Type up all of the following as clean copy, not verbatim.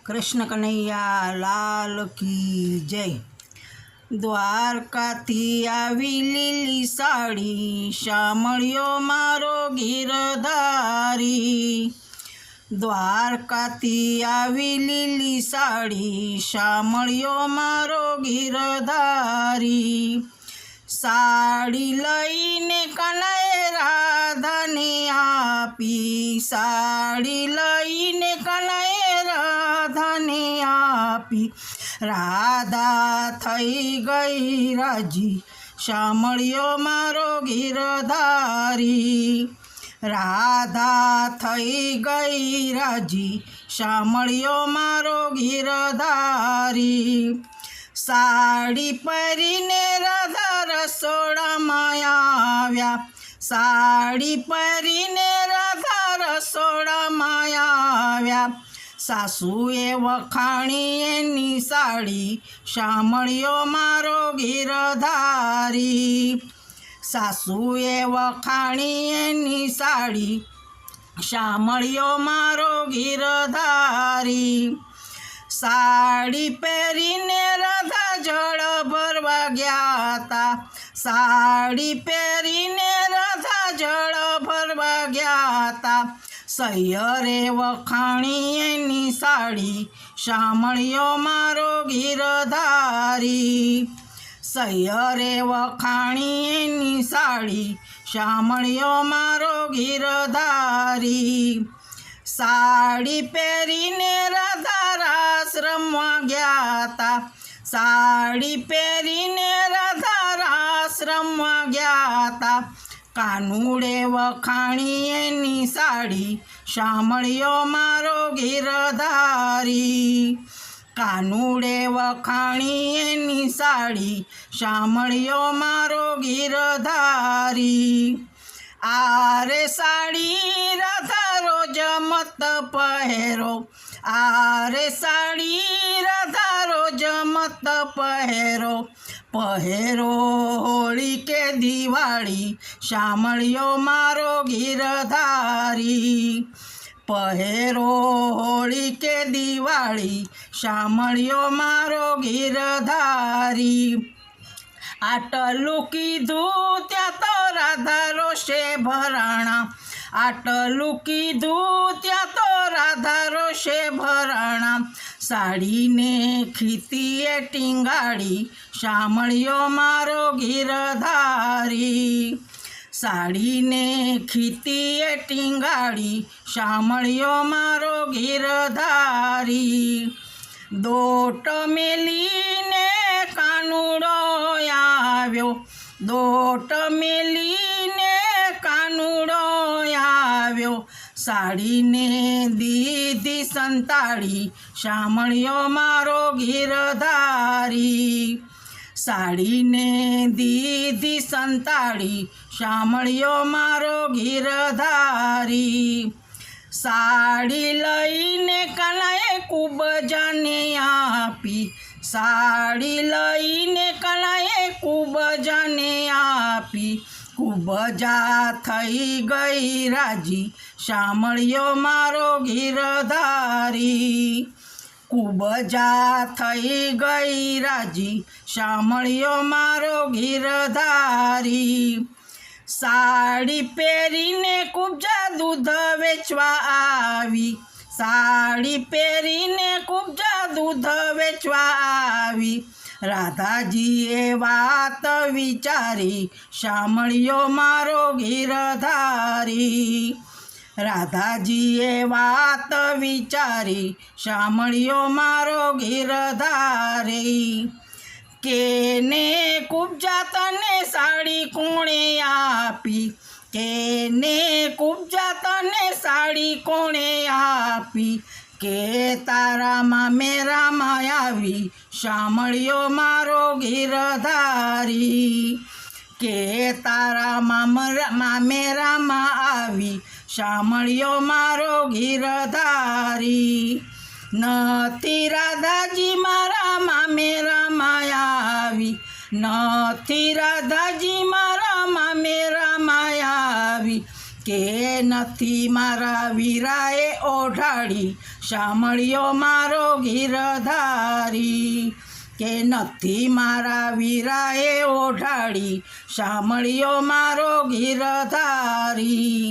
કૃષ્ણ કનૈયા લાલ કી જય। દ્વારકાથી આવી લીલી સાડી, શામળિયો મારો ગીરધારી। દ્વારકાથી આવી લીલી સાડી, શામળિયો મારો ગીરધારી। સાડી લઈને કનૈ રાધાને આપી, સાડી લઈને કનૈ રાધાને આપી। રાધા થઈ ગઈ રાજી, શામળિયો મારો ગીરધારી। રાધા થઈ ગઈ રાજી, શામળિયો મારો ગીરધારી। સાડી પહેરીને રાધા રસોડામાં આવ્યા, સાડી પહેરીને રાધા રસોડામાં આવ્યા। સાસુએ વખાણી એની સાડી, શામળિયો મારો ગીરધારી। સાસુએ વખાણી એની સાડી, શામળિયો મારો ગીરધારી। સાડી પહેરીને રાધા જળ ભરવા ગયા તા, સાડી પહેરીને રાધા જળ ભરવા ગયા તા। સૈયરે વખાણી એની સાડી, શામળિયો મારો ગીરધારી। સૈયરે વખાણી એની સાડી, શામળિયો મારો ગીરધારી। સાડી પહેરીને રાધા રાસ રમવા ગયા તા, સાડી પહેરીને રાધા રાસ રમવા ગયા તા। કાનુડે વખાણી એની સાડી, શામળિયો મારો ગીરધારી। કાનુડે વખાણી એની સાડી, શામળિયો મારો ગીરધારી। આરે સાડી રાધા રોજ મત પહેરો, આરે સાડી રાધા રોજ મત પહેરો। પહેરો હોળી કે દિવાળી, શામળિયો મારો ગીરધારી। પહેરો હોળી કે દિવાળી, શામળિયો મારો ગીરધારી। આટલું કીધું ત્યાં તો રાધા રોષે ભરાણા, આટલું કીધું ત્યાં તો રાધા રોષે ભરાણા। સાડીને ખીતીએ ટીંગાડી, શામળિયો મારો ગીરધારી। સાડીને ખીતીએ ટીંગાડી, શામળિયો મારો ગીરધારી। દોટ મેલીને કાનુડો આવ્યો, દોટ મેલીને કાનુડો આવ્યો। સાડીને દીધી સંતાડી, શામળિયો મારો ગીરધારી। સાડીને દીધી સંતાડી, શામળિયો મારો ગીરધારી। સાડી લઈને કનૈ કુબજાને આપી, સાડી લઈને કનૈ કુબજાને આપી। કુબજા થઈ ગઈ રાજી, શામળિયો મારો ગીરધારી। કુબજા થઈ ગઈ રાજી, શામળિયો મારો ગીરધારી। સાડી પહેરીને કુબજા દૂધ વેચવા આવી, સાડી પહેરીને કુબજા દૂધ વેચવા આવી। રાધાજીએ વાત વિચારી, શામળિયો મારો ગીરધારી। રાધાજીએ વાત વિચારી, શામળિયો મારો ગીરધારી। કેને કુબજા તને સાડી કોણે આપી, કેને કુબજા તને સાડી કોણે આપી। કે તારા મામેરામાં આવી, શામળિયો મારો ગીરધારી। કે તારા મામેરામાં આવી, શામળિયો મારો ગીરધારી। નથી રાધાજી મારા મામેરામાં આવી, નથી રાધાજી મારા મામેરામાં આવી। કે નથી મારા વીરાએ ઓઢાડી શામળિયો મારો ગીરધારી કે નથી મારા વીરાએ ઓઢાડી શામળિયો મારો ગીરધારી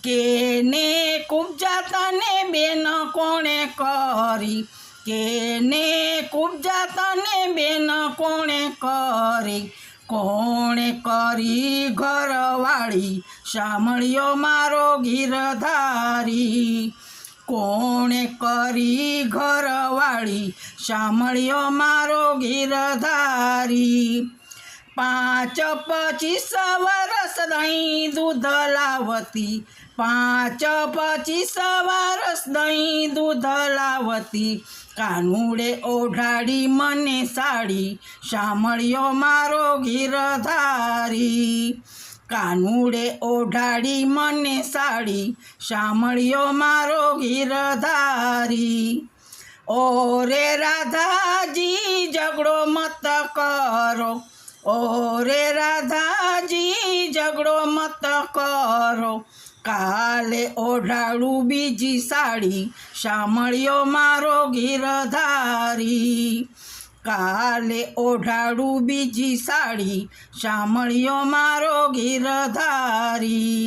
કેને કુબજા તને બેન કોણે કરી કેને કુબજા તને બેન કોણે કરી કોણે કરી ઘરવાળી શામળિયો મારો ગીરધારી કોણે કરી ઘરવાળી શામળિયો મારો ગીરધારી 5-25 વરસ દહીં દૂધ લાવતી 5-25 વરસ દહીં દૂધ લાવતી કાનુડે ઓઢાડી મને સાડી શામળિયો મારો ગીરધારી કાનુડે ઓઢાડી મને સાડી શામળિયો મારો ગીરધારી ઓરે રાધાજી ઝઘડો મત કરો ઓરે રાધાજી ઝઘડો મત કરો કાલે ઓઢાડું બીજી સાડી શામળિયો મારો ગીરધારી કાલે ઓઢાડું બીજી સાડી શામળિયો મારો ગીરધારી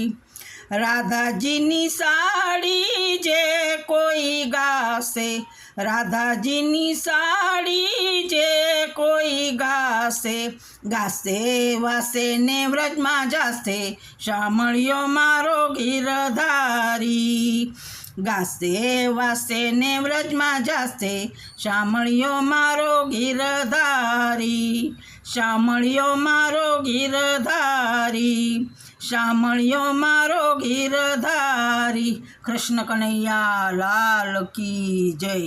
રાધાજીની સાડી જે કોઈ ગાશે રાધાજીની સાડી જે કોઈ ગાશે ગાશે વાસે ને વ્રજમાં જાશે શામળિયો મારો ગીરધારી ગાશે વાસે ને વ્રજમાં જાશે શામળિયો મારો ગીરધારી શામળિયો મારો ગીરધારી શામળિયો મારો ગીરધારી કૃષ્ણ કનૈયા લાલ કી જય